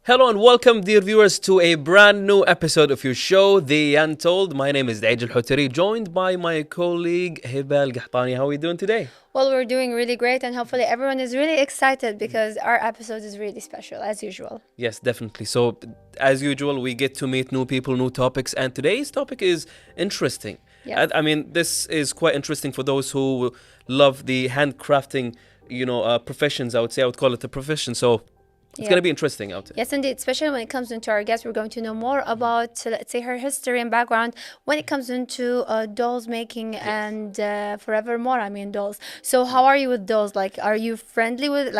Hello and welcome, dear viewers, to a brand new episode of your show, The Untold. My name is Daij Al-Hutari, joined by my colleague Hibal Gahtani. How are we doing today? Well, we're doing really great, and hopefully, everyone is really excited because our episode is really special, as usual. Yes, definitely. So, as usual, we get to meet new people, new topics, and today's topic is interesting. Yes. I mean, this is quite interesting for those who love the handcrafting, professions. I would call it a profession. So, it's going to be interesting out there. Yes, indeed. Especially when it comes into our guest, we're going to know more about, let's say, her history and background when it comes into dolls making and forevermore. I mean, dolls. So, how are you with dolls? Like, are you friendly with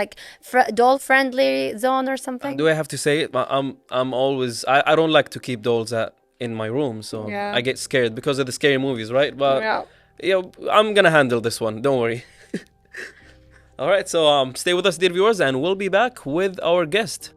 doll friendly zone or something? Do I have to say it? I'm always I don't like to keep dolls in my room, so Yeah. I get scared because of the scary movies, right? But Yeah. I'm gonna handle this one. Don't worry. All right, so stay with us, dear viewers, and we'll be back with our guest.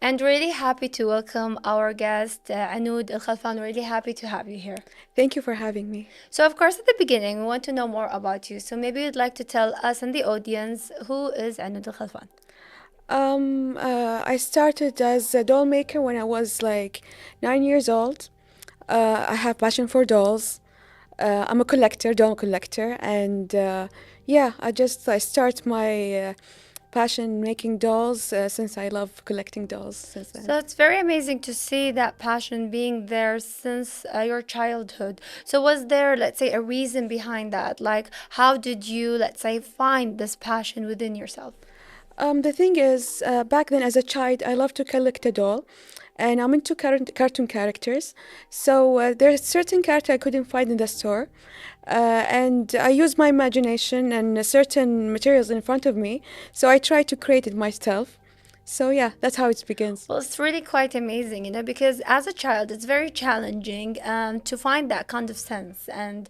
And really happy to welcome our guest, Anoud AlKhalfan. Really happy to have you here. Thank you for having me. So, of course, at the beginning, we want to know more about you. So, maybe you'd like to tell us and the audience who is Anoud AlKhalfan. I started as a doll maker when I was like 9 years old. I have passion for dolls. I'm a collector, doll collector, and yeah, I start my passion making dolls since I love collecting dolls since then. So, it's very amazing to see that passion being there since your childhood. So, was there, let's say, a reason behind that? Like, how did you, let's say, find this passion within yourself? The thing is, back then as a child, I loved to collect a doll, and I'm into cartoon characters. So there's certain character I couldn't find in the store, and I used my imagination and certain materials in front of me. So I tried to create it myself. So yeah, that's how it begins. Well, it's really quite amazing, because as a child, it's very challenging to find that kind of sense and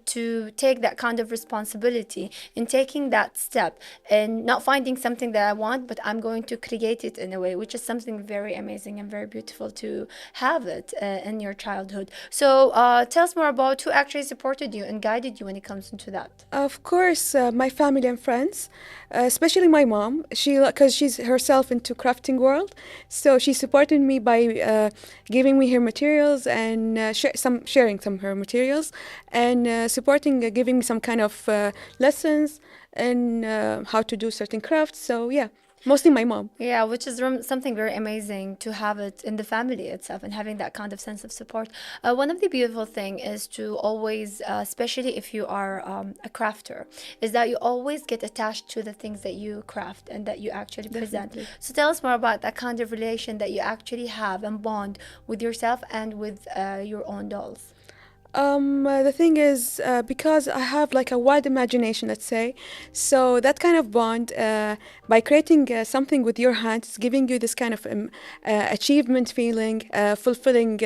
to take that kind of responsibility in taking that step and not finding something that I want, but I'm going to create it in a way, which is something very amazing and very beautiful to have it in your childhood. So tell us more about who actually supported you and guided you when it comes into that. Of course, my family and friends, especially my mom. Because she's herself into crafting world, so she supported me by giving me her materials and sharing some of her materials, and giving me some kind of lessons and how to do certain crafts. So yeah, mostly my mom. Yeah, which is something very amazing to have it in the family itself and having that kind of sense of support. One of the beautiful thing is to always, especially if you are a crafter, is that you always get attached to the things that you craft and that you actually present. Definitely. So tell us more about that kind of relation that you actually have and bond with yourself and with your own dolls. The thing is, because I have like a wide imagination, let's say, so that kind of bond, by creating something with your hands, giving you this kind of achievement feeling, fulfilling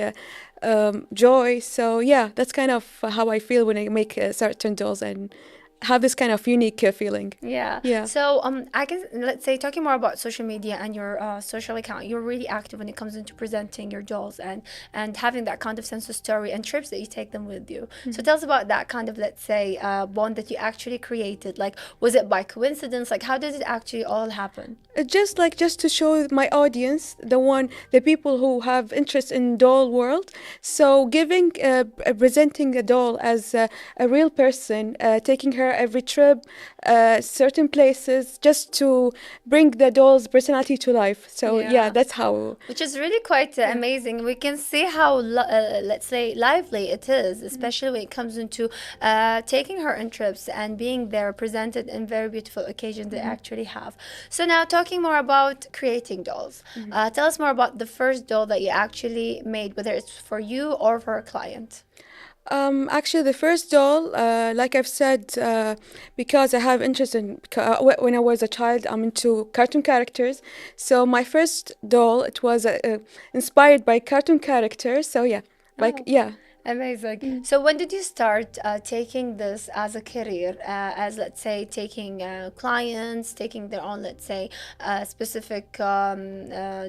joy. So yeah, that's kind of how I feel when I make certain dolls and have this kind of unique feeling. Yeah. Yeah. So I can, let's say, talking more about social media and your social account, you're really active when it comes into presenting your dolls and having that kind of sense of story and trips that you take them with you. So tell us about that kind of, let's say, bond that you actually created. Like, was it by coincidence? Like, how did it actually all happen? Just to show my audience, the people who have interest in doll world. So presenting a doll as a real person, taking her every trip, certain places, just to bring the doll's personality to life. So Yeah. yeah, that's how. Which is really quite amazing. We can see how, let's say, lively it is, especially when it comes into taking her on trips and being there, presented in very beautiful occasions they actually have. So now, talking more about creating dolls, tell us more about the first doll that you actually made, whether it's for you or for a client. Actually, the first doll, like I've said, because I have interest in, when I was a child, I'm into cartoon characters. So my first doll, it was inspired by cartoon characters. So yeah, Oh. yeah. Amazing. So when did you start taking this as a career, as let's say taking clients, taking their own, let's say, specific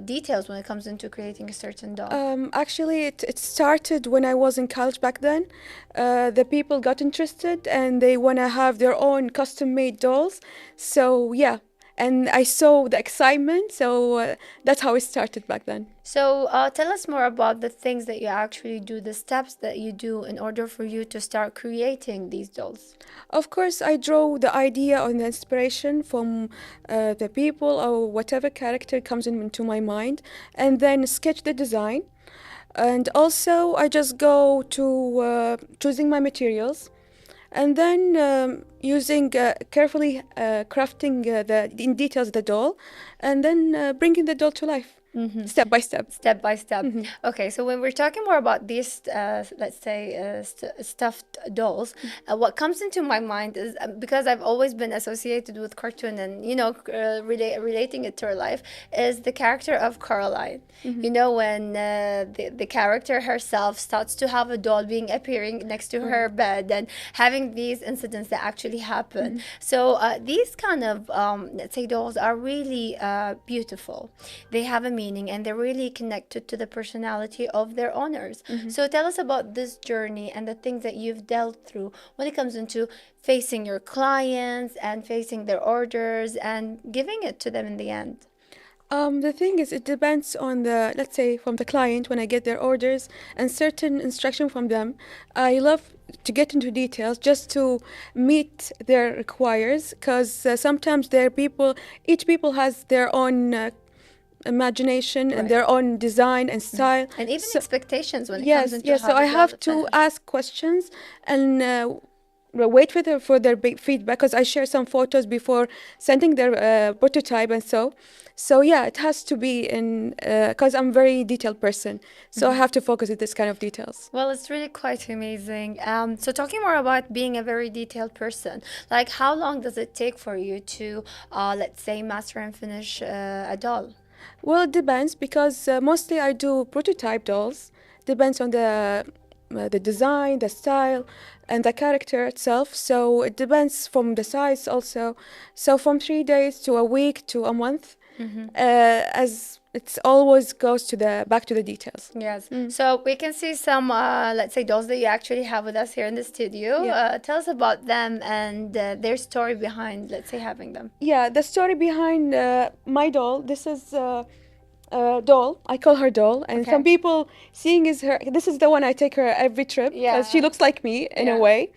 details when it comes into creating a certain doll? Actually, it started when I was in college back then. The people got interested and they want to have their own custom made dolls. So, yeah. And I saw the excitement. So, that's how it started back then. So tell us more about the things that you actually do, the steps that you do in order for you to start creating these dolls. Of course, I draw the idea or the inspiration from the people or whatever character comes into my mind and then sketch the design. And also, I just go to choosing my materials and then using carefully crafting the in details the doll and then bringing the doll to life step by step. Step by step. Okay, so when we're talking more about these, let's say, stuffed dolls, what comes into my mind is because I've always been associated with cartoon and, you know, relating it to her life, is the character of Caroline. You know, when the character herself starts to have a doll being appearing next to her bed and having these incidents that actually happen. So these kind of, let's say, dolls are really beautiful. They have a meaning and they're really connected to the personality of their owners. So tell us about this journey and the things that you've dealt through when it comes into facing your clients and facing their orders and giving it to them in the end. The thing is, it depends on the, let's say, from the client when I get their orders and certain instruction from them. I love to get into details just to meet their requires because sometimes their people, each people has their own imagination and Right. their own design and style. And even So, expectations when it comes yes, into yes. how So the I doll have is to finished. ask questions and wait for their big feedback because I share some photos before sending their prototype and so. So yeah, it has to be in because I'm a very detailed person, so I have to focus on this kind of details. Well, it's really quite amazing. So talking more about being a very detailed person, like how long does it take for you to, let's say, master and finish a doll? Well, it depends because mostly I do prototype dolls. Depends on the design, the style, and the character itself. So it depends from the size also. So from 3 days to a week to a month, as it's always goes to the back to the details. Yes. So we can see some, let's say, dolls that you actually have with us here in the studio. Yeah. Tell us about them and their story behind, let's say, having them. Yeah, the story behind my doll. This is doll. I call her doll, and Okay. some people seeing is her. This is the one I take her every trip because she Yeah. looks like me in Yeah. a way.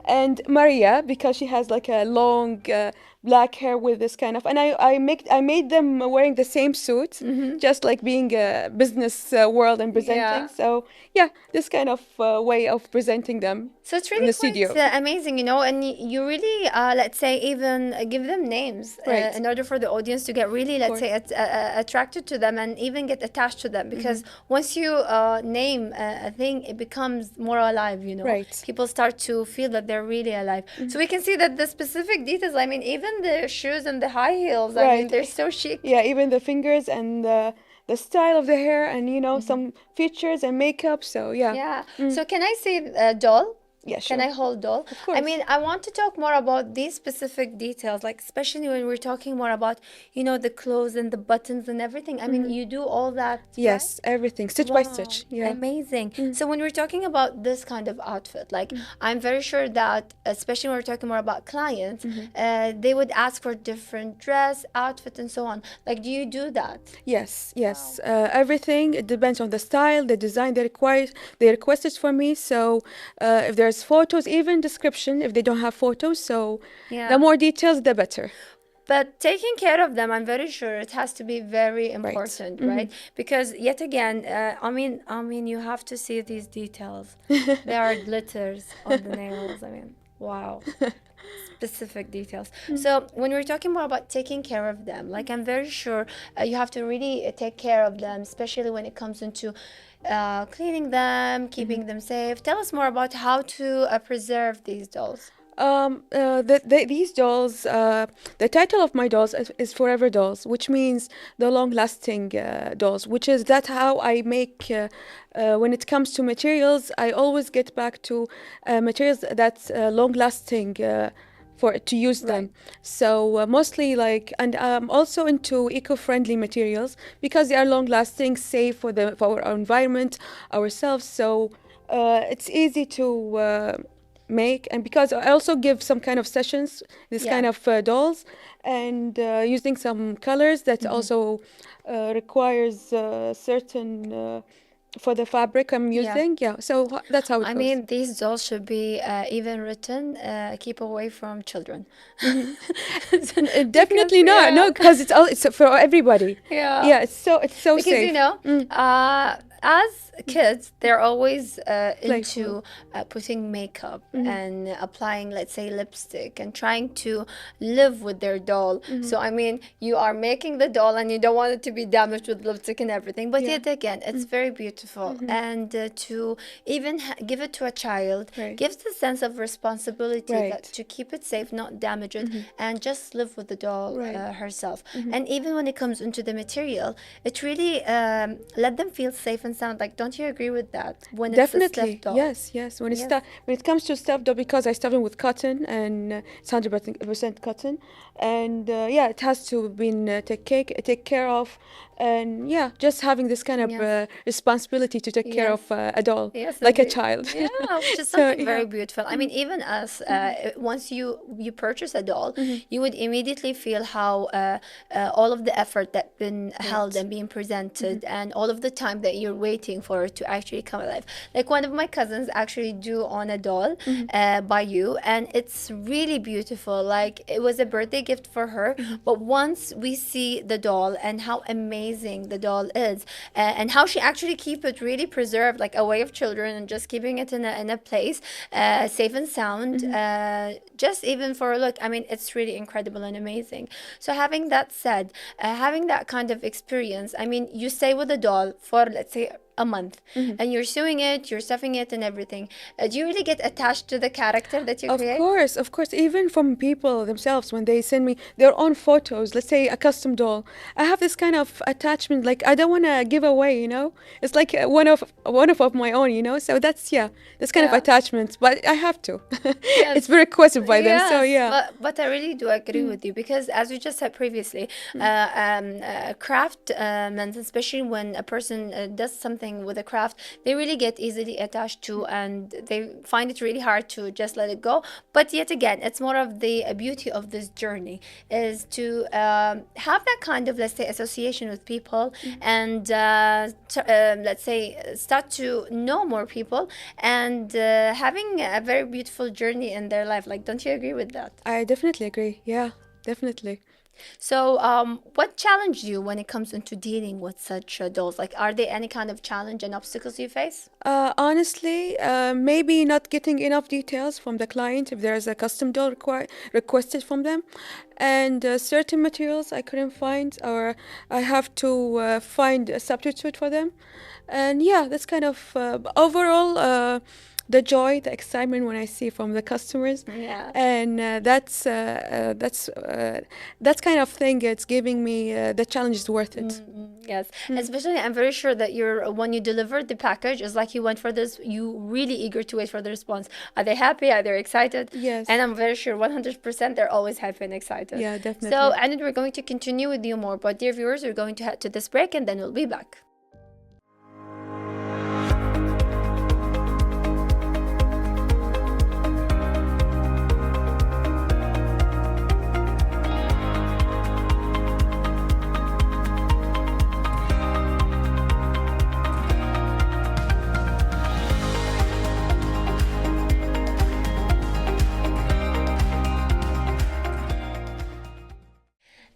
And Maria because she has like a long black hair with this kind of. And I made them wearing the same suit, just like being a business world and presenting. Yeah. So yeah, this kind of way of presenting them So it's in really the quite studio. amazing, you know, and you really, let's say, even give them names Right. in order for the audience to get really, let's course. say, attracted to them and even get attached to them. Because once you name a thing, it becomes more alive, you know. Right. People start to feel that they're really alive. So we can see that the specific details, I mean, even the shoes and the high heels, I mean, Right. they're so chic. Yeah, even the fingers and the style of the hair and some features and makeup. So yeah. Yeah. So can I say doll? Yeah, Can sure. I hold doll? Of course. I mean, I want to talk more about these specific details, like especially when we're talking more about, you know, the clothes and the buttons and everything. I mean, you do all that, Yes, everything stitch by stitch. Yeah. Amazing. So when we're talking about this kind of outfit, like I'm very sure that, especially when we're talking more about clients, they would ask for different dress, outfit, and so on. Like, do you do that? Yes, yes. Everything it depends on the style, the design they requested for me. So if there's photos, even description if they don't have photos. So Yeah. the more details, the better. But taking care of them, I'm very sure it has to be very important, right? Because yet again, I mean, you have to see these details. There are glitters on the nails. I mean, wow. Specific details. So when we're talking more about taking care of them, like I'm very sure you have to really take care of them, especially when it comes into cleaning them, keeping them safe. Tell us more about how to preserve these dolls. These dolls, the title of my dolls is Forever Dolls, which means the long-lasting dolls, which is that how I make, when it comes to materials, I always get back to materials that's long-lasting for to use Right. them. So mostly like, and I'm also into eco-friendly materials because they are long-lasting, safe for our environment, ourselves. So it's easy to make, and because I also give some kind of sessions, this Yeah. kind of dolls, and using some colors that Mm-hmm. also requires certain for the fabric I'm Yeah. using. Yeah, so that's how it I goes. mean, these dolls should be even written, keep away from children. Hmm. Because, Definitely not, yeah. no, because it's for everybody. Yeah. Yeah, it's so Because, safe. Mm, as kids, they're always playful. into putting makeup Hmm. and applying, let's say, lipstick and trying to live with their doll. Hmm. So, I mean, you are making the doll and you don't want it to be damaged with lipstick and everything. But Yeah. yet again, it's very beautiful. Hmm. And to even give it to a child Right. gives the sense of responsibility that Right. to keep it safe, not damage it, Hmm. and just live with the doll Right. herself. Hmm. And even when it comes into the material, it really let them feel safe and sound. Like, don't you agree with that? When it's a Definitely, stuffed doll. yes, yes. Yes. When it comes to stuff, though, because I stuff them with cotton and it's 100% cotton, and yeah, it has to be take care of, and yeah, just having this kind of Yes. responsibility to take care Yes. of a doll Yes, like a indeed. child. Yeah, which is So something yeah. very beautiful. I mean, even as once you purchase a doll, Hmm. you would immediately feel how all of the effort that been held Right. and being presented, and all of the time that you're waiting for it to actually come alive. Like one of my cousins actually do on a doll Hmm. by you, and it's really beautiful. Like it was a birthday gift for her, Hmm. but once we see the doll and how amazing the doll is, and how she actually keep it really preserved, like away of children, and just keeping it in a place safe and sound, Hmm. just even for a look. I mean, it's really incredible and amazing. So having that said, having that kind of experience, I mean, you stay with the doll for, let's say, a month, Hmm. and you're sewing it, you're stuffing it and everything. Do you really get attached to the character that you Of create? course, of course. Even from people themselves, when they send me their own photos, let's say a custom doll, I have this kind of attachment. Like I don't want to give away, you know. It's like one of my own, you know. So that's yeah, this kind of Yeah. attachment. But I have to. Yes. It's been requested by them. So Yes, yeah. but I really do agree Mm, with you because, as we just said previously, mm, craft and especially when a person does something with a craft, they really get easily attached to, and they find it really hard to just let it go. But yet again, it's more of the beauty of this journey is to have that kind of, let's say, association with people, mm. and let's say start to know more people, and having a very beautiful journey in their life. Like, don't you agree with that? I definitely agree. Yeah, definitely. So, what challenged you when it comes into dealing with such dolls? Like, are there any kind of challenge and obstacles you face? Honestly, maybe not getting enough details from the client if there's a custom doll requested from them, and certain materials I couldn't find, or I have to find a substitute for them. And yeah, that's kind of overall the joy, the excitement when I see from the customers, Yeah. and that's kind of thing. It's giving me the challenge is worth it. Yes, Mm. especially I'm very sure that you're when you delivered the package, it's like you went for this, you really eager to wait for the response. Are they happy? Are they excited? And Yes. I'm very sure 100% they're always happy and excited. Yeah, So, definitely. and we're going to continue with you more, but dear viewers, we're going to head to this break and then we'll be back.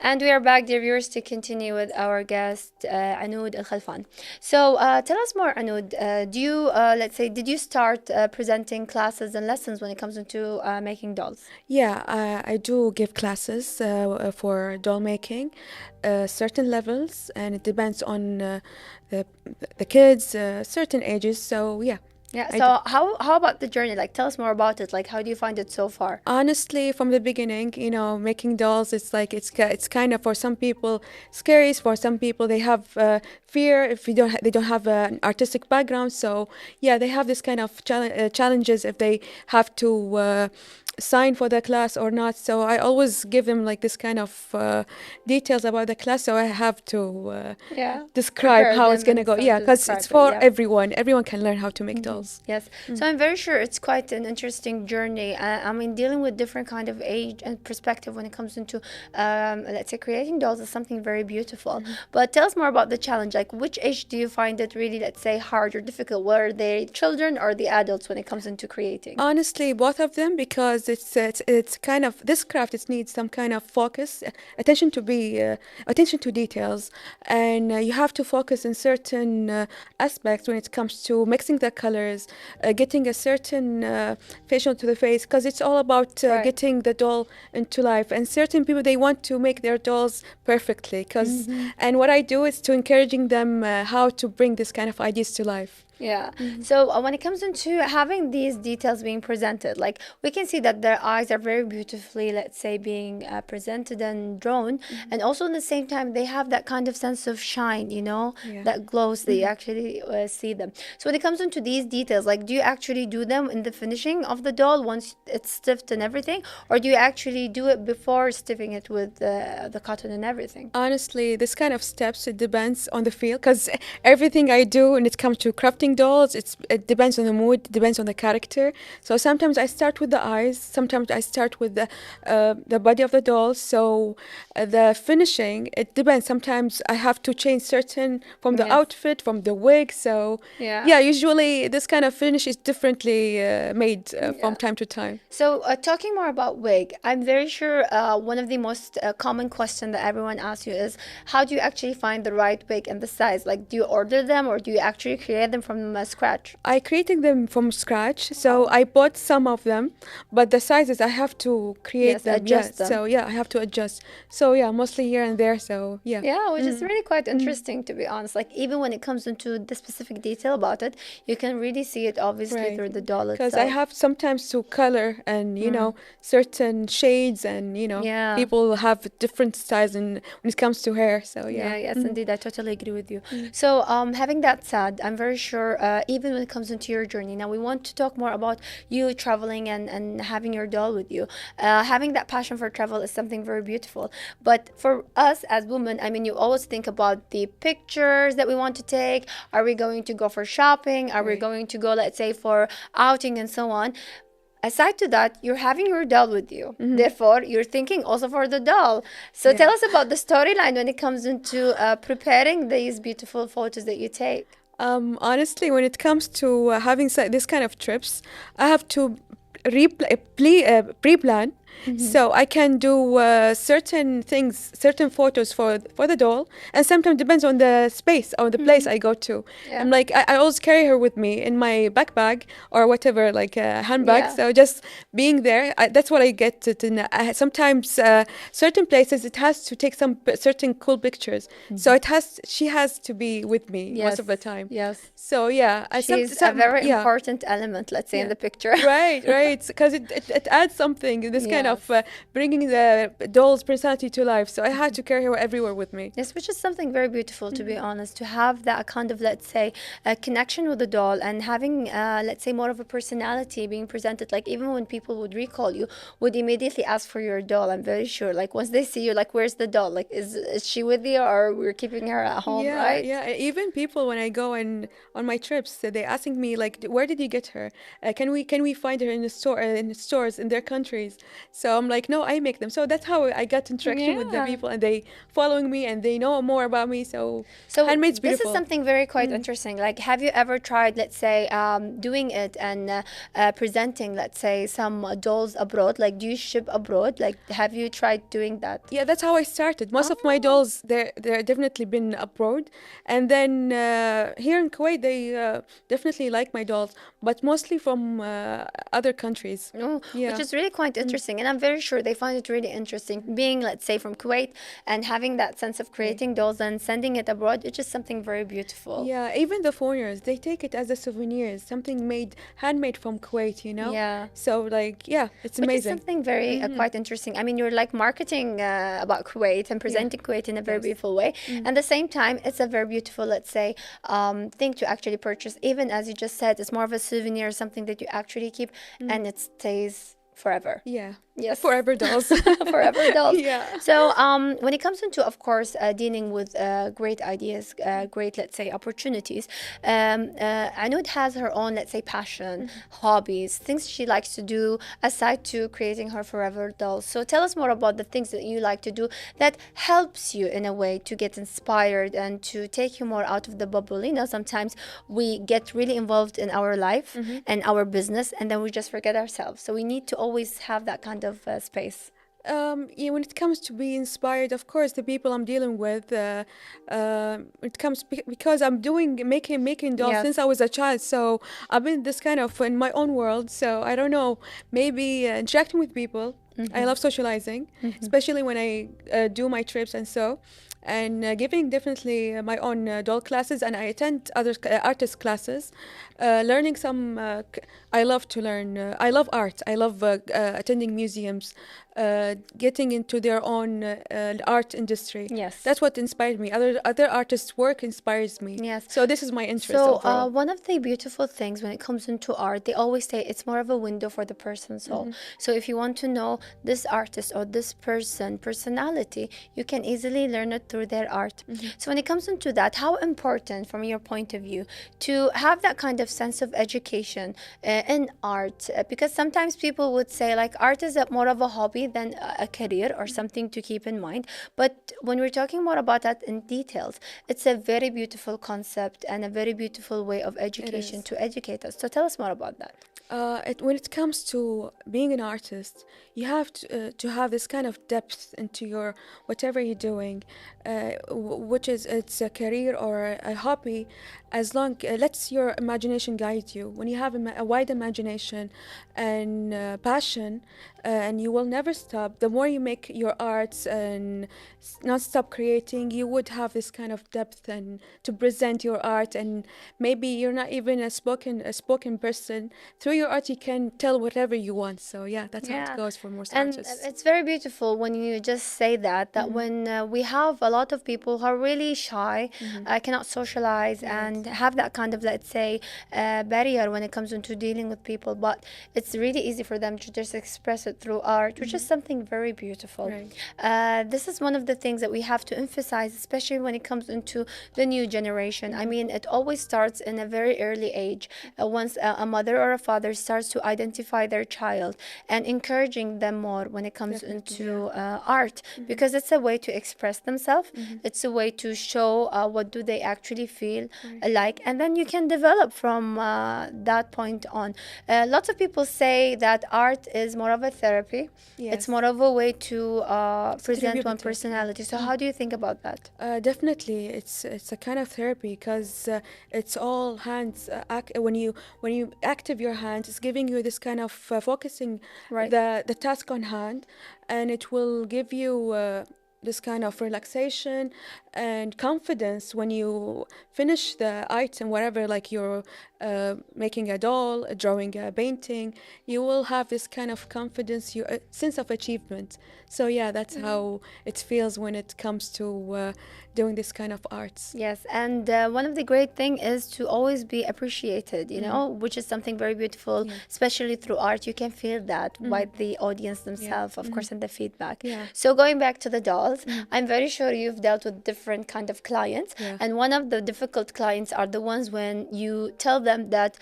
And we are back, dear viewers, to continue with our guest, Anoud AlKhalfan. So, tell us more, Anoud. Do you, let's say, did you start presenting classes and lessons when it comes into making dolls? Yeah, I do give classes for doll making, certain levels, and it depends on the the kids, certain ages. So yeah. Yeah. I do. So how about the journey? Like, tell us more about it. Like, how do you find it so far? Honestly, from the beginning, making dolls, it's like it's kind of for some people scary. For some people, they have fear if they don't have an artistic background. So yeah, they have this kind of challenges if they have to sign for the class or not. So I always give them like this kind of details about the class. So I have to Yeah. describe Prepare how it's them gonna and go. stuff Yeah, to because it's describe it. for Yeah. everyone. Everyone can learn how to make dolls. Yes. So I'm very sure it's quite an interesting journey. I mean, dealing with different kind of age and perspective when it comes into, let's say, creating dolls is something very beautiful. But tell us more about the challenge. Like, which age do you find it really, let's say, hard or difficult? Were they children or the adults when it comes into creating? Honestly, both of them, because it's kind of this craft. It needs some kind of focus, attention to details, and you have to focus in certain aspects when it comes to mixing the colors, getting a certain facial to the face, because it's all about Right. getting the doll into life. And certain people, they want to make their dolls perfectly, because and what I do is to encouraging them how to bring this kind of ideas to life. Yeah. So when it comes into having these details being presented, like we can see that their eyes are very beautifully, let's say, being presented and drawn, and also at the same time they have that kind of sense of shine, Yeah. that glows that you actually see them. So when it comes into these details, like, do you actually do them in the finishing of the doll once it's stiffed and everything, or do you actually do it before stiffing it with the cotton and everything? Honestly, this kind of steps, it depends on the field, because everything I do when it comes to crafting dolls, it depends on the mood, it depends on the character. So sometimes I start with the eyes, sometimes I start with the body of the doll. So the finishing, it depends. Sometimes I have to change certain from the Yes. outfit, from the wig. So Yeah. yeah, usually this kind of finish is differently made from Yeah. time to time. So, talking more about wig, I'm very sure one of the most common question that everyone asks you is, how do you actually find the right wig and the size? Like, do you order them or do you actually create them from scratch? I created them from scratch, so Wow. I bought some of them, but the sizes I have to create Yes, them. Yeah, adjust them. so yeah, I have to adjust. So yeah, mostly here and there. So yeah. Yeah, which is really quite interesting to be honest. Like, even when it comes into the specific detail about it, you can really see it obviously Right. through the doll Because I itself. have sometimes to color and certain shades, and Yeah. people have different styles when it comes to hair. So yeah. Yeah, yes, indeed. I totally agree with you. So, having that said, I'm very sure, even when it comes into your journey, now we want to talk more about you traveling and having your doll with you. Having that passion for travel is something very beautiful. But for us as women, I mean, you always think about the pictures that we want to take. Are we going to go for shopping? Are we Right. going to go, let's say, for outing and so on? Aside to that, you're having your doll with you. Therefore, you're thinking also for the doll. So tell Yeah. us about the storyline when it comes into preparing these beautiful photos that you take. Honestly, when it comes to having this kind of trips, I have to pre-plan. So I can do certain things, certain photos for the doll, and sometimes depends on the space or the place I go to. Yeah. I'm like I always carry her with me in my backpack or whatever, like a handbag. Yeah. So just being there, that's what I get to know. Sometimes certain places it has to take some certain cool pictures. So she has to be with me most of the time. Yes. So yeah, She's a very yeah. important element, let's say, in Yeah. the picture. Right, because it adds something, this kind of Yes. bringing the doll's personality to life. So I had to carry her everywhere with me. Yes, which is something very beautiful, to be honest, to have that kind of, let's say, a connection with the doll and having, let's say, more of a personality being presented. Like, even when people would recall you, would immediately ask for your doll. I'm very sure. Like, once they see you, like, where's the doll? Like, is she with you or we're keeping her at home, Yeah, right? yeah. Even people when I go and on my trips, they asking me like, where did you get her? Can we find her in the store in the stores in their countries? So I'm like, no, I make them. So that's how I got interaction with the Yeah. people, and they following me and they know more about me. So So handmade's this is beautiful. something very quite interesting. Like, have you ever tried, let's say, doing it and presenting, let's say, some dolls abroad? Like, do you ship abroad? Like, have you tried doing that? Yeah, that's how I started. Most of my dolls, they're definitely been abroad, and then here in Kuwait, they definitely like my dolls, but mostly from other countries. No, Yeah. which is really quite interesting. and I'm very sure they find it really interesting. Being, let's say, from Kuwait and having that sense of creating dolls and sending it abroad, it's just something very beautiful. Yeah, even the foreigners, they take it as a souvenir, something made, handmade from Kuwait, you know? Yeah. So, like, yeah, it's Which is amazing. something very quite interesting. I mean, you're like marketing about Kuwait and presenting Kuwait in a very beautiful way. And at the same time, it's a very beautiful, let's say, thing to actually purchase. Even as you just said, it's more of a souvenir, something that you actually keep, and it stays forever. Yeah. Yes. Forever dolls. Forever dolls. Yeah. So when it comes into, of course, dealing with great ideas, great, let's say, opportunities, Anoud has her own, let's say, passion, hobbies, things she likes to do aside to creating her forever dolls. So tell us more about the things that you like to do that helps you in a way to get inspired and to take you more out of the bubble. You know, sometimes we get really involved in our life and our business, and then we just forget ourselves. So we need to always have that kind of space. Yeah, when it comes to be inspired, of course, the people I'm dealing with, it comes because I'm making dolls Yes. since I was a child. So I've been this kind of in my own world. So I don't know, maybe interacting with people. I love socializing, especially when I do my trips and so. And giving definitely my own doll classes, and I attend other artist classes, learning some. I love to learn. I love art. I love attending museums, getting into their own art industry. Yes. That's what inspired me. Other artists' work inspires me. Yes. So this is my interest So overall. one of the beautiful things when it comes into art, they always say it's more of a window for the person's soul. So if you want to know this artist or this personality, you can easily learn it through their art. So when it comes into that, how important from your point of view to have that kind of sense of education in art? Because sometimes people would say like art is more of a hobby than a career or something to keep in mind. But when we're talking more about that in details, it's a very beautiful concept and a very beautiful way of education is. to educate us. So tell us more about that. When it comes to being an artist, you have to have this kind of depth into your whatever you're doing, which is it's a career or a hobby. As long lets your imagination guide you. When you have a wide imagination and passion, and you will never stop. The more you make your arts and not stop creating, you would have this kind of depth and to present your art. And maybe you're not even a spoken person. Through your art, you can tell whatever you want. So yeah, that's how it goes for most And artists. it's very beautiful when you just say that when we have a lot of people who are really shy, cannot socialize and have that kind of, let's say, barrier when it comes into dealing with people, but it's really easy for them to just express it through art, which is something very beautiful. Right. This is one of the things that we have to emphasize, especially when it comes into the new generation. I mean, it always starts in a very early age. Once a mother or a father starts to identify their child and encouraging them more when it comes into art, because it's a way to express themselves. It's a way to show what do they actually feel like, and then you can develop from that point on. Lots of people say that art is more of a therapy. It's more of a way to present one therapeutic, personality. So how do you think about that? Definitely, it's a kind of therapy because it's all hands. When you active your hands, it's giving you this kind of focusing Right. the task on hand, and it will give you this kind of relaxation and confidence when you finish the item, whatever, like you're making a doll, drawing a painting, you will have this kind of confidence, your sense of achievement. So yeah, that's how it feels when it comes to doing this kind of arts. Yes, and one of the great thing is to always be appreciated, you know, which is something very beautiful, especially through art. You can feel that by the audience themselves, of course, and the feedback. Yeah. So going back to the dolls, I'm very sure you've dealt with different kind of clients, Yeah. and one of the difficult clients are the ones when you tell them that,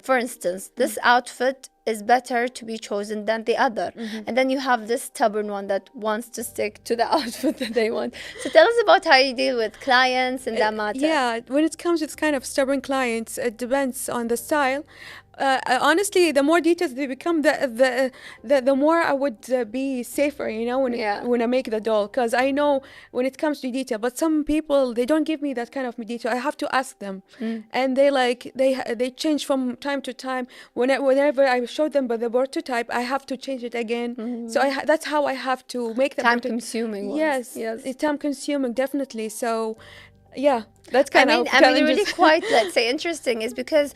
for instance, this outfit is better to be chosen than the other. And then you have this stubborn one that wants to stick to the outfit that they want. So tell us about how you deal with clients in that matter. Yeah, when it comes to this kind of stubborn clients, it depends on the style. Honestly, the more details they become, the more I would be safer, Yeah. when I make the doll, because I know when it comes to detail. But some people, they don't give me that kind of detail. I have to ask them, Mm. and they change from time to time. Whenever I show them by the prototype, I have to change it again. So Mm. that's how I have to make the Time prototype. consuming ones. Yes, Yes. it's time consuming, definitely. So yeah, that's I kind mean, of I mean, really challenges. quite, let's say, interesting is because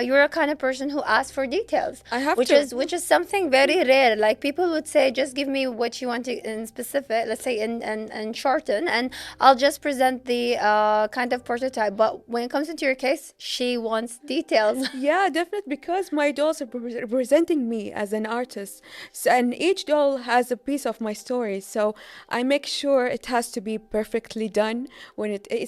you're a kind of person who asks for details, I have which to. is something very rare. Like people would say, just give me what you want in specific, let's say in shorten, and I'll just present the kind of prototype. But when it comes into your case, she wants details. Yeah, definitely, because my dolls are representing me as an artist. So, and each doll has a piece of my story. So I make sure it has to be perfectly done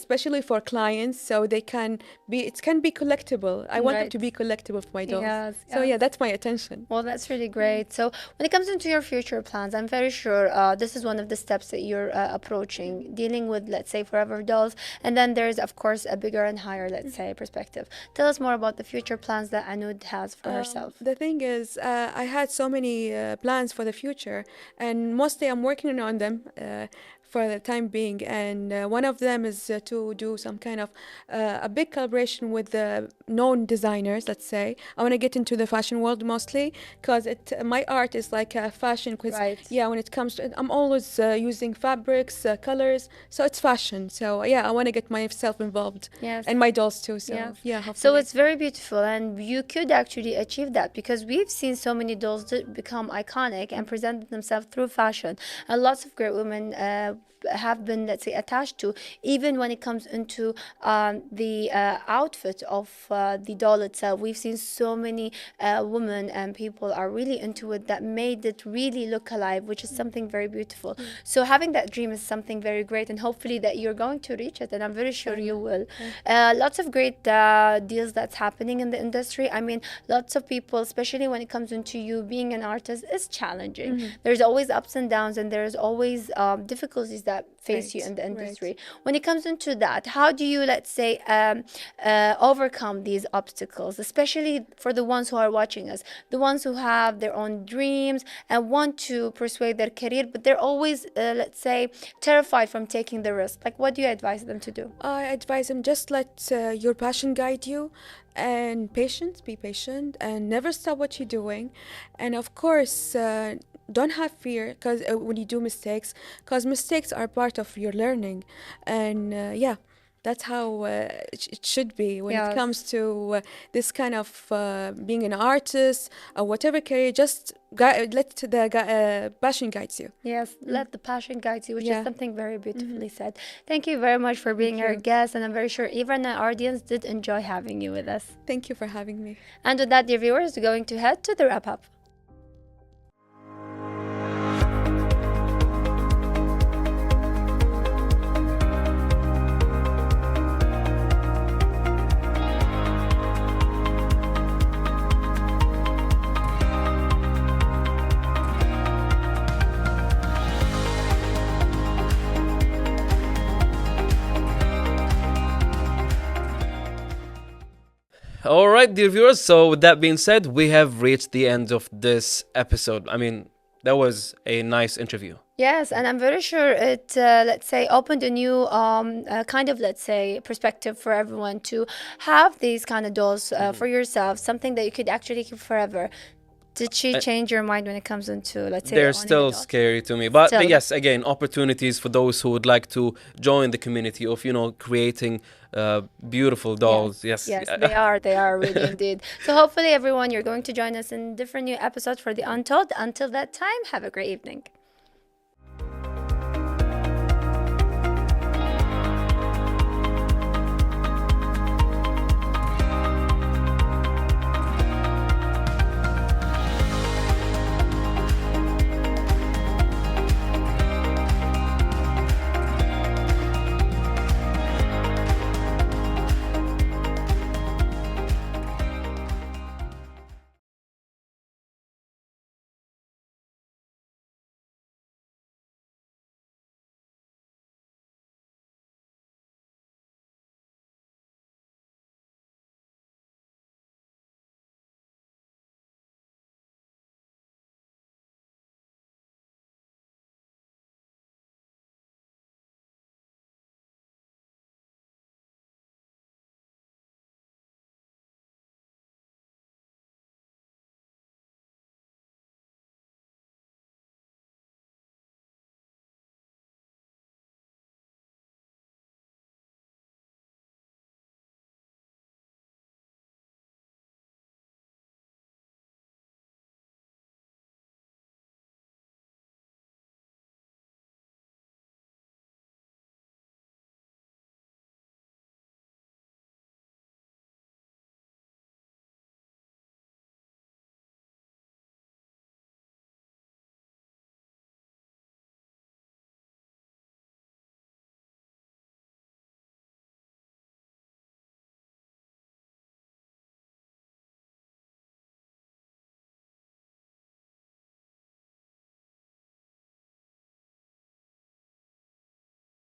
especially for clients, so it can be collectible. I want them Right. to be collectible for my dolls. Yes. So Yes. yeah, that's my attention. Well, that's really great. So, when it comes into your future plans, I'm very sure this is one of the steps that you're approaching, dealing with, let's say, forever dolls. And then there's, of course, a bigger and higher, let's say, perspective. Tell us more about the future plans that Anoud has for herself. The thing is, I had so many plans for the future, and mostly I'm working on them for the time being. And one of them is to do some kind of a big collaboration with the known designers. Let's say I want to get into the fashion world mostly, because my art is like fashion. Because Right. yeah, when it comes to it, I'm always using fabrics, colors, so it's fashion. So yeah, I want to get myself involved, Yes. and my dolls too. So Yes. yeah, So hopefully. it's very beautiful, and you could actually achieve that because we've seen so many dolls become iconic and present themselves through fashion, and lots of great women have been, let's say, attached to, even when it comes into the outfit of the doll itself. We've seen so many women and people are really into it that made it really look alive, which is something very beautiful. So having that dream is something very great, and hopefully that you're going to reach it, and I'm very sure you will. Lots of great deals that's happening in the industry. I mean, lots of people, especially when it comes into you being an artist, is challenging. There's always ups and downs, and there's always difficulties that face you Right, in the right. industry. When it comes into that, how do you, let's say, overcome these obstacles, especially for the ones who are watching us, the ones who have their own dreams and want to persuade their career, but they're always, let's say, terrified from taking the risk? Like, what do you advise them to do? I advise them, just let your passion guide you, and be patient, and never stop what you're doing. And of course, don't have fear, because when you do mistakes, because mistakes are part of your learning. And yeah, that's how it should be when it comes Yes. to this kind of being an artist or whatever career. Just let the passion guides you. Yes, let the passion guide you, which is Yeah. something very beautifully said. Thank you very much for being our you. guest, and I'm very sure even our audience did enjoy having you with us. Thank you for having me. And with that, dear viewers, we're going to head to the wrap up. All right, dear viewers. So, with that being said, we have reached the end of this episode. I mean, that was a nice interview. Yes, and I'm very sure it, let's say, opened a new kind of, let's say, perspective for everyone to have these kind of dolls for yourself, something that you could actually keep forever. Did she change your mind when it comes into, let's say, They're owning a still doll? scary to me. But Still. yes, again, opportunities for those who would like to join the community of, creating beautiful dolls. Yes. Yes, they are really indeed. So hopefully everyone, you're going to join us in different new episodes for the Untold. Until that time, have a great evening.